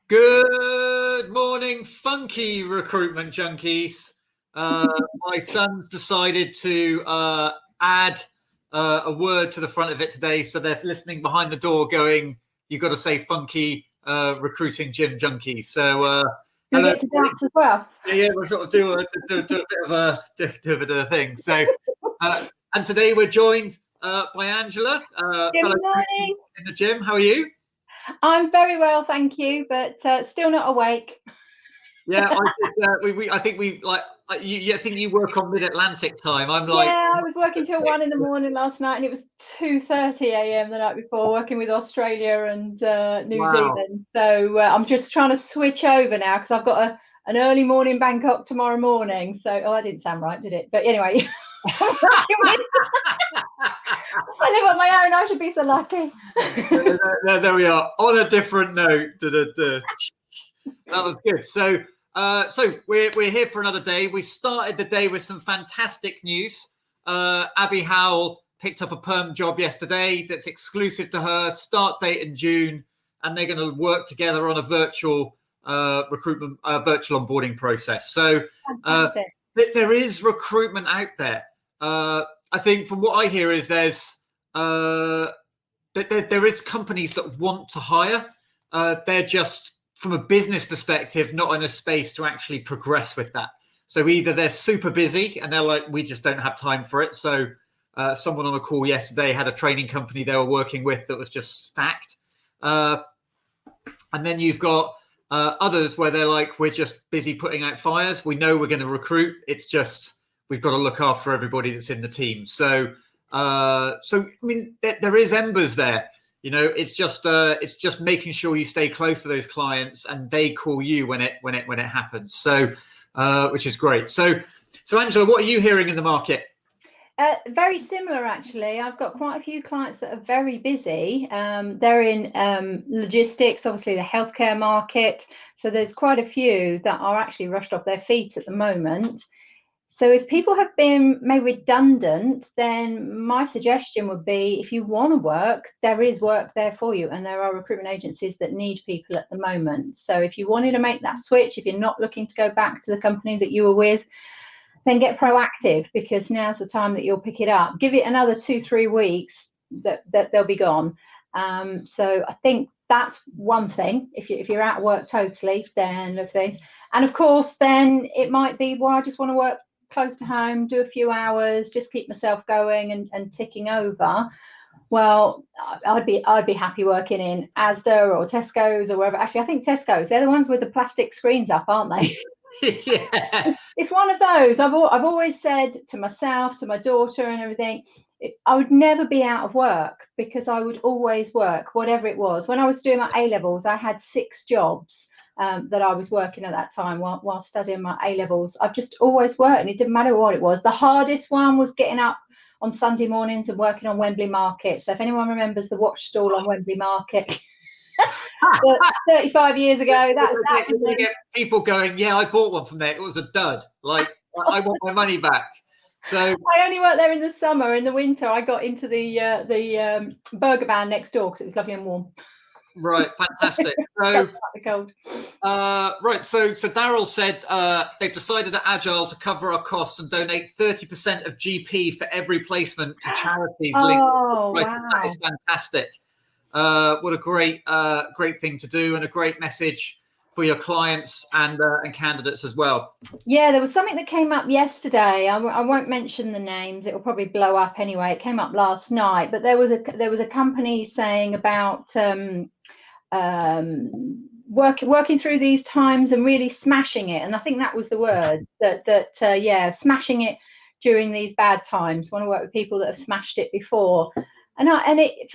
Good morning, funky recruitment junkies. My son's decided to add a word to the front of it today, so they're listening behind the door going, you've got to say funky recruiting gym junkie. So Do we hello. get to dance as well? Yeah, we'll sort of do a bit of a thing. So and today we're joined by Angela, Good morning. in the gym. How are you? I'm very well, thank you, but still not awake. Yeah, I think we like you. I think you work on Mid-Atlantic time. I'm like, Yeah, I was working till 1 a.m. last night, and it was 2:30 a.m. the night before, working with Australia and New wow. Zealand. So I'm just trying to switch over now because I've got an early morning Bangkok tomorrow morning. So, that didn't sound right, did it? But anyway, I live on my own. I should be so lucky. There we are. On a different note. That was good. So we're here for another day. We started the day with some fantastic news. Abby Howell picked up a perm job yesterday that's exclusive to her. Start date in June, and they're going to work together on a virtual recruitment, virtual onboarding process. So there is recruitment out there. I think from what I hear is there is companies that want to hire. They're just, from a business perspective, not in a space to actually progress with that. So either they're super busy and they're like, we just don't have time for it. So someone on a call yesterday had a training company they were working with that was just stacked. And then you've got others where they're like, we're just busy putting out fires. We know we're going to recruit. It's just, we've got to look after everybody that's in the team. So I mean, there is embers there. You know, it's just making sure you stay close to those clients and they call you when it happens. So, which is great. So Angela, what are you hearing in the market? Very similar, actually. I've got quite a few clients that are very busy. They're in logistics, obviously the healthcare market. So there's quite a few that are actually rushed off their feet at the moment. So if people have been made redundant, then my suggestion would be, if you want to work, there is work there for you. And there are recruitment agencies that need people at the moment. So if you wanted to make that switch, if you're not looking to go back to the company that you were with, then get proactive, because now's the time that you'll pick it up. Give it another 2-3 weeks that they'll be gone. So I think that's one thing. If you're out of work totally, then look at these. And of course, then it might be, well, I just want to work close to home, do a few hours, just keep myself going and ticking over. Well, I'd be happy working in Asda or Tesco's or wherever. Actually, I think Tesco's, they're the ones with the plastic screens up, aren't they? Yeah. It's one of those. I've always said to myself, to my daughter and everything, I would never be out of work, because I would always work, whatever it was. When I was doing my A-levels, I had 6 jobs that I was working at that time while studying my A-levels. I've just always worked, and it didn't matter what it was. The hardest one was getting up on Sunday mornings and working on Wembley Market. So if anyone remembers the watch stall on Wembley Market 35 years ago, that was get people going, yeah, I bought one from there. It was a dud. Like, I want my money back. So I only worked there in the summer. In the winter, I got into the burger van next door because it was lovely and warm. Right, fantastic. So cold. Right, so Daryl said they've decided at Agile to cover our costs and donate 30% of GP for every placement to charities. Oh, wow. That is fantastic. What a great thing to do, and a great message for your clients and candidates as well. Yeah, there was something that came up yesterday. I won't mention the names. It will probably blow up anyway. It came up last night, but there was a company saying about working through these times and really smashing it. And I think that was the word, that smashing it during these bad times. I want to work with people that have smashed it before. And it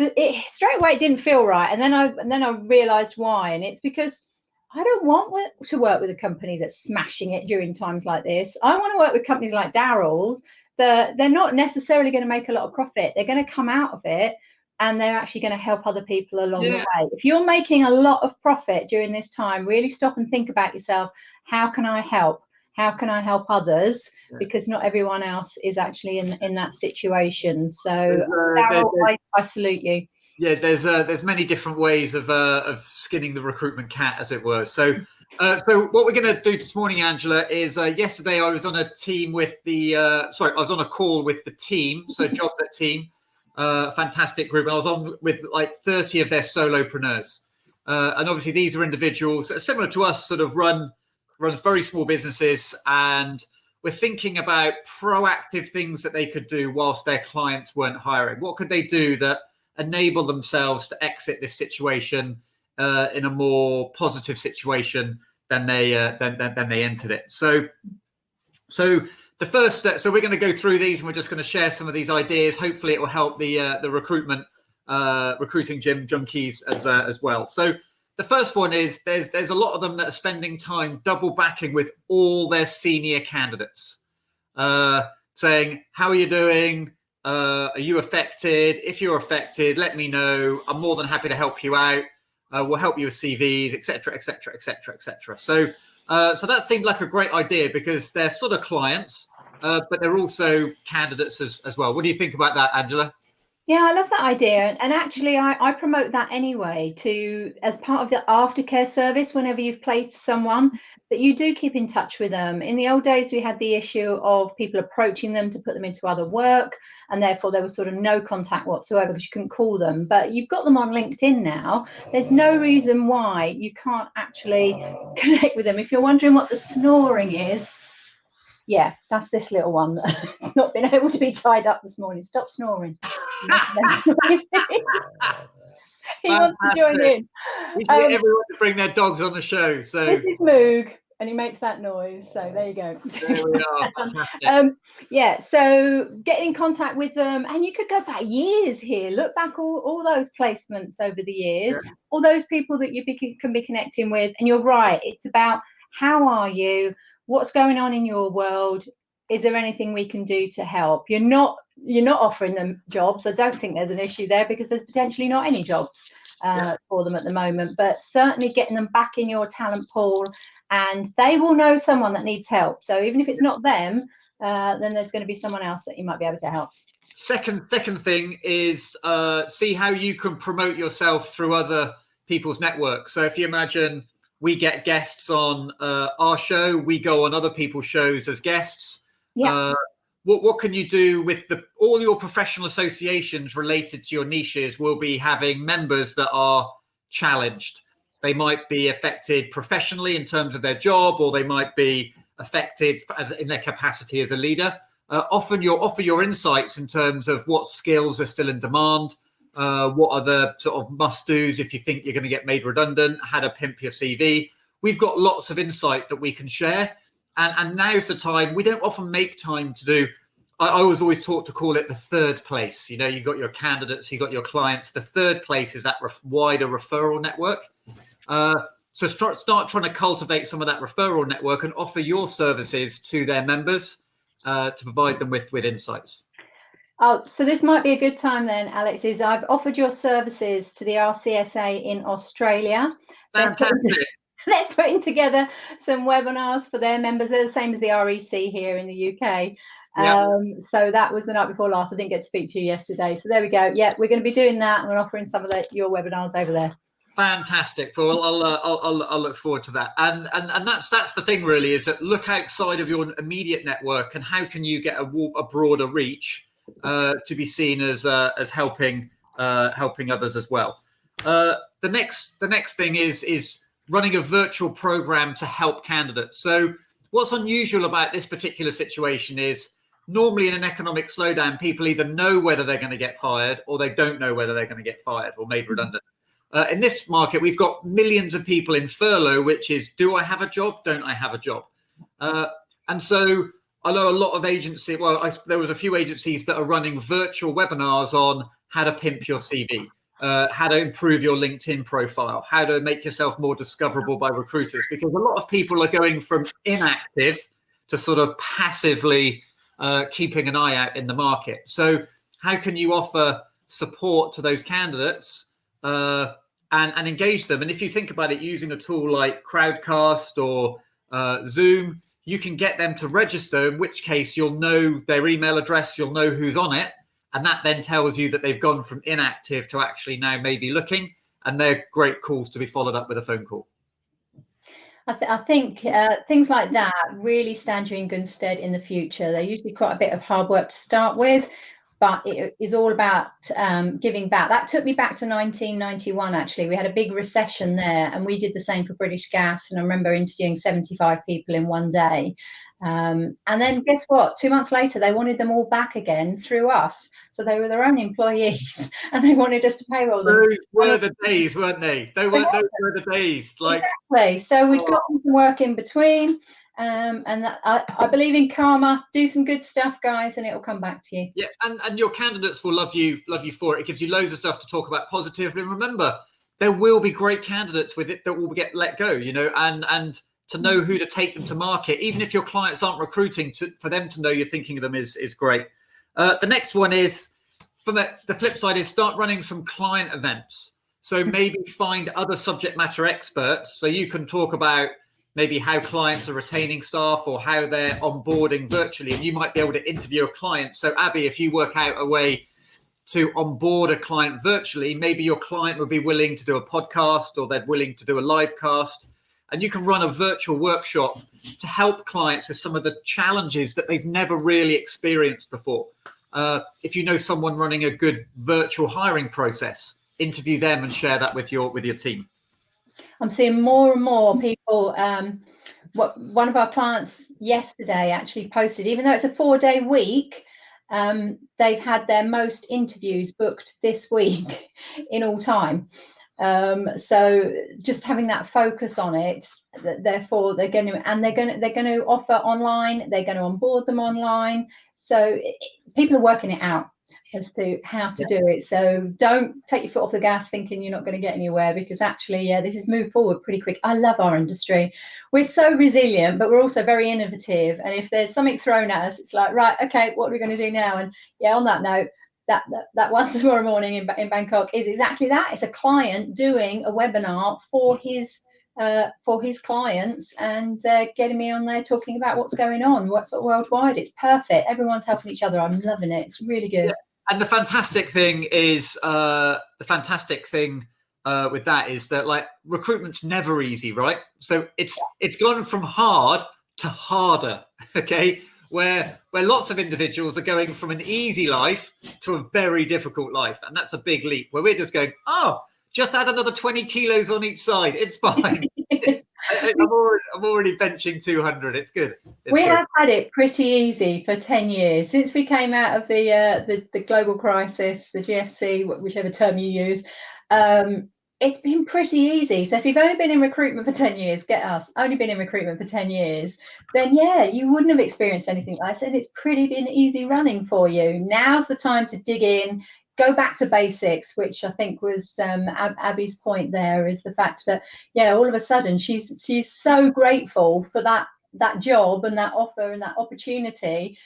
straight away, it didn't feel right. And then I realized why. And it's because I don't want to work with a company that's smashing it during times like this. I want to work with companies like Daryl's. They're not necessarily going to make a lot of profit. They're going to come out of it, and they're actually going to help other people along the way. If you're making a lot of profit during this time, really stop and think about yourself. How can I help? How can I help others? Because not everyone else is actually in that situation. So, Daryl, I salute you. Yeah, there's many different ways of skinning the recruitment cat, as it were. So what we're going to do this morning, Angela, is yesterday I was on a team with I was on a call with the team. So Job That Team, fantastic group, and I was on with like 30 of their solopreneurs, and obviously these are individuals similar to us, sort of run very small businesses, and we're thinking about proactive things that they could do whilst their clients weren't hiring. What could they do that enable themselves to exit this situation in a more positive situation than they entered it. So the first, so we're going to go through these, and we're just going to share some of these ideas. Hopefully, it will help the recruiting gym junkies as well. So the first one is there's a lot of them that are spending time double backing with all their senior candidates, saying, "How are you doing? Are you affected? If you're affected, let me know. I'm more than happy to help you out. We'll help you with CVs, etc., etc., etc., etc." So that seemed like a great idea because they're sort of clients, but they're also candidates as well. What do you think about that, Angela? Yeah, I love that idea. And actually, I promote that anyway, as part of the aftercare service, whenever you've placed someone, that you do keep in touch with them. In the old days, we had the issue of people approaching them to put them into other work, and therefore there was sort of no contact whatsoever because you couldn't call them. But you've got them on LinkedIn now. There's no reason why you can't actually connect with them. If you're wondering what the snoring is, yeah, that's this little one that's not been able to be tied up this morning. Stop snoring. He wants to join in. We should get everyone to bring their dogs on the show. So this is Moog, and he makes that noise. So there you go. There we are. Fantastic. Yeah, so get in contact with them, and you could go back years here. Look back all those placements over the years, all those people that you can be connecting with. And you're right, it's about how are you? What's going on in your world? Is there anything we can do to help? You're not offering them jobs. I don't think there's an issue there because there's potentially not any jobs for them at the moment, but certainly getting them back in your talent pool, and they will know someone that needs help. So even if it's not them, then there's going to be someone else that you might be able to help. Second thing is see how you can promote yourself through other people's networks. So if you imagine we get guests on our show, we go on other people's shows as guests. Yeah. What can you do with all your professional associations related to your niches will be having members that are challenged. They might be affected professionally in terms of their job, or they might be affected in their capacity as a leader. Often you'll offer your insights in terms of what skills are still in demand, what are the sort of must-dos if you think you're going to get made redundant, how to pimp your CV. We've got lots of insight that we can share. And now's the time. We don't often make time to do. I always talk to call it the third place. You know, you've got your candidates, you've got your clients. The third place is that wider referral network. So start trying to cultivate some of that referral network and offer your services to their members to provide them with insights. Oh, so this might be a good time then, Alex, is I've offered your services to the RCSA in Australia. Fantastic. They're putting together some webinars for their members. They're the same as the REC here in the UK. So that was the night before last. I didn't get to speak to you yesterday. So there we go. Yeah, we're going to be doing that, and we're offering some of your webinars over there. Fantastic. Well, I'll look forward to that. And that's the thing really, is that look outside of your immediate network and how can you get a broader reach to be seen as helping others as well. The next thing is running a virtual program to help candidates. So what's unusual about this particular situation is normally in an economic slowdown, people either know whether they're going to get fired or they don't know whether they're going to get fired or made redundant. In this market, we've got millions of people in furlough, which is, do I have a job? Don't I have a job? And so I know a lot of agencies, there was a few agencies that are running virtual webinars on how to pimp your CV. How to improve your LinkedIn profile, how to make yourself more discoverable by recruiters, because a lot of people are going from inactive to sort of passively keeping an eye out in the market. So how can you offer support to those candidates and engage them? And if you think about it, using a tool like Crowdcast or Zoom, you can get them to register, in which case you'll know their email address, you'll know who's on it, And that then tells you that they've gone from inactive to actually now maybe looking, and they're great calls to be followed up with a phone call. I think things like that really stand you in good stead in the future. They're usually quite a bit of hard work to start with, but it is all about giving back. That took me back to 1991, actually. We had a big recession there, and we did the same for British Gas. And I remember interviewing 75 people in one day. And then guess what? 2 months later, they wanted them all back again through us. So they were their own employees, and they wanted us to payroll them. Those were the days, weren't they? Those were the days. Like, exactly. So we've got some work in between. And I believe in karma. Do some good stuff, guys, and it will come back to you. Yeah, and your candidates will love you for it. It gives you loads of stuff to talk about positively. And remember, there will be great candidates with it that will get let go, and to know who to take them to market, even if your clients aren't recruiting, for them to know you're thinking of them is great. The next one is, from the flip side, is start running some client events. So maybe find other subject matter experts so you can talk about maybe how clients are retaining staff or how they're onboarding virtually, and you might be able to interview a client. So Abby, if you work out a way to onboard a client virtually, maybe your client would be willing to do a podcast, or they're willing to do a live cast, and you can run a virtual workshop to help clients with some of the challenges that they've never really experienced before. If you know someone running a good virtual hiring process, interview them and share that with your team. I'm seeing more and more people. One of our clients yesterday actually posted, even though it's a 4-day week, they've had their most interviews booked this week in all time. So just having that focus on it, therefore they're going to offer online. They're going to onboard them online. So people are working it out as to how to do it. So don't take your foot off the gas thinking you're not going to get anywhere, because actually, this has moved forward pretty quick. I love our industry. We're so resilient, but we're also very innovative. And if there's something thrown at us, it's like, right, okay, what are we going to do now? And on that note, that one tomorrow morning in Bangkok is exactly that. It's a client doing a webinar for his clients, and getting me on there talking about what's going on, what's worldwide. It's perfect. Everyone's helping each other. I'm loving it. It's really good. Yeah. And the fantastic thing is, with that is that, like, recruitment's never easy, right? So it's gone from hard to harder, okay? Where lots of individuals are going from an easy life to a very difficult life. And that's a big leap, where we're just going, just add another 20 kilos on each side. It's fine. I'm already benching 200. It's good. We have had it pretty easy for 10 years since we came out of the global crisis, the GFC, whichever term you use. It's been pretty easy. So if you've only been in recruitment for 10 years, get us, only been in recruitment for 10 years, then you wouldn't have experienced anything like that. And it's pretty been easy running for you. Now's the time to dig in, go back to basics, which I think was Abby's point there, is the fact that, all of a sudden she's so grateful for that job and that offer and that opportunity.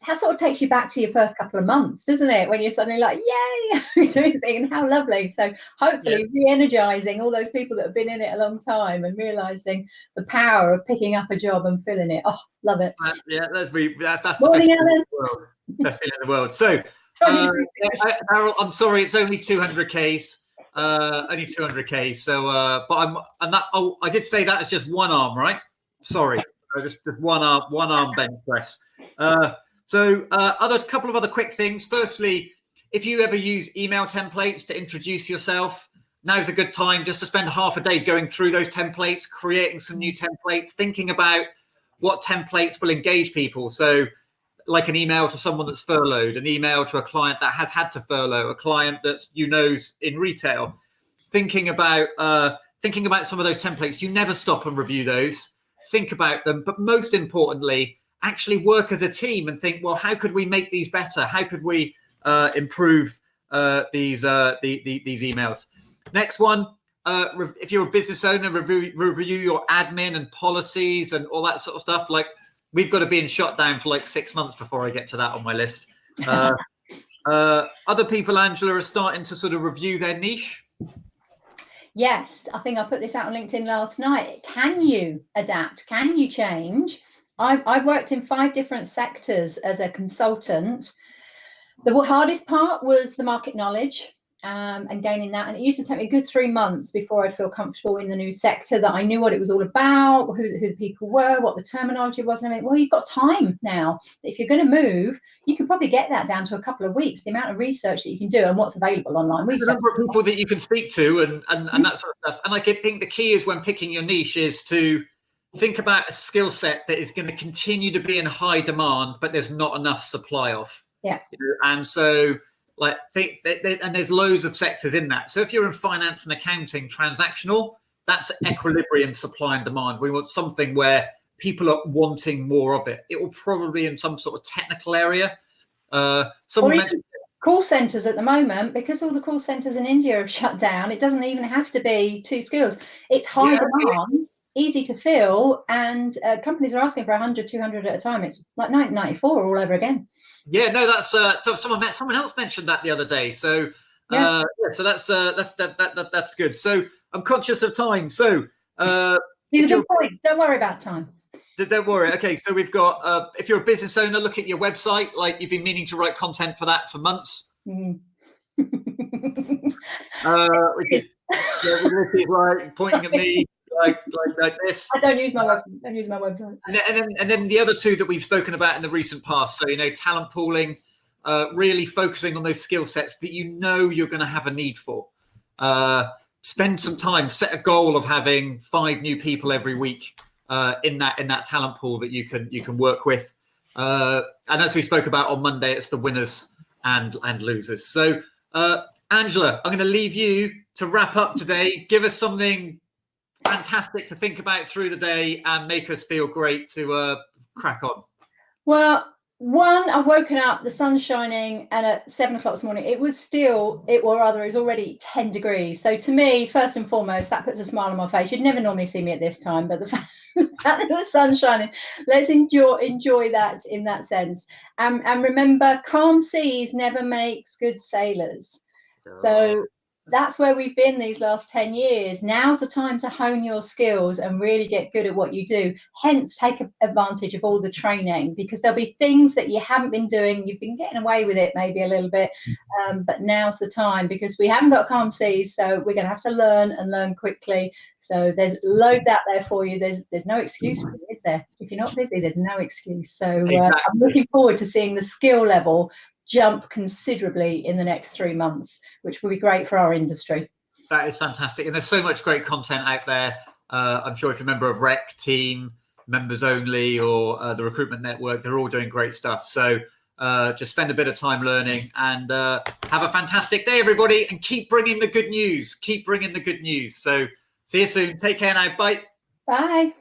That sort of takes you back to your first couple of months, doesn't it? When you're suddenly like, yay, doing things, how lovely. So hopefully re-energizing all those people that have been in it a long time and realizing the power of picking up a job and filling it. Oh, love it. That's the best feeling in the world. Best feeling in the world. So, Harold, I'm sorry, it's only 200Ks. Only 200K. So, I did say that as just one arm, right? Sorry, just one arm bench press. Couple of other quick things. Firstly, if you ever use email templates to introduce yourself, now's a good time just to spend half a day going through those templates, creating some new templates, thinking about what templates will engage people. So, like an email to someone that's furloughed, an email to a client that has had to furlough, a client that's knows in retail. Thinking about some of those templates. You never stop and review those. Think about them, but most importantly, actually work as a team and think, well, how could we make these better? How could we improve these emails? Next one, if you're a business owner, review your admin and policies and all that sort of stuff. Like, we've got to be in shutdown for like 6 months before I get to that on my list. Other people, Angela, are starting to sort of review their niche. Yes, I think I put this out on LinkedIn last night. Can you adapt? Can you change? I've worked in 5 different sectors as a consultant. The hardest part was the market knowledge. And gaining that, and it used to take me a good 3 months before I'd feel comfortable in the new sector, that I knew what it was all about, who the people were, what the terminology was. And I mean, well, you've got time now. If you're going to move, you could probably get that down to a couple of weeks, the amount of research that you can do and what's available online. The number of people that you can speak to and that sort of stuff. And I think the key is, when picking your niche, is to think about a skill set that is going to continue to be in high demand, but there's not enough supply of. Yeah. And so, like, and there's loads of sectors in that. So if you're in finance and accounting, transactional, that's equilibrium, supply and demand. We want something where people are wanting more of it. It will probably be in some sort of technical area. Someone mentioned call centers at the moment, because all the call centers in India have shut down. It doesn't even have to be 2 skills. It's high demand, easy to fill, and companies are asking for 100, 200 at a time. It's like 1994 all over again. Yeah, no, that's so someone else mentioned that the other day. So so that's good. So I'm conscious of time. So these are good points. Don't worry about time. Don't worry. Okay, so we've got if you're a business owner, look at your website. Like, you've been meaning to write content for that for months. Mm. Which is like pointing at me like this. I don't use my website. And then the other two that we've spoken about in the recent past. So, talent pooling, really focusing on those skill sets that you're going to have a need for. Spend some time, set a goal of having 5 new people every week in that talent pool that you can work with. And as we spoke about on Monday, it's the winners and losers. So, Angela, I'm going to leave you to wrap up today. Give us something fantastic to think about through the day and make us feel great to crack on. Well, one, I've woken up, the sun's shining, and at 7 o'clock this morning, it was already 10 degrees. So to me, first and foremost, that puts a smile on my face. You'd never normally see me at this time, but the fact that the sun's shining, let's enjoy that in that sense. And remember, calm seas never makes good sailors. So that's where we've been these last 10 years. Now's the time to hone your skills and really get good at what you do. Hence, take advantage of all the training, because there'll be things that you haven't been doing. You've been getting away with it maybe a little bit, but now's the time, because we haven't got calm seas. So we're going to have to learn quickly. So there's loads out there for you. There's no excuse for you, is there? If you're not busy, there's no excuse. So exactly. I'm looking forward to seeing the skill level jump considerably in the next 3 months, which will be great for our industry. That is fantastic. And there's so much great content out there. I'm sure if you're a member of Rec Team, Members Only, or the Recruitment Network, they're all doing great stuff. So just spend a bit of time learning, and have a fantastic day, everybody, and keep bringing the good news. So see you soon. Take care now. Bye. Bye.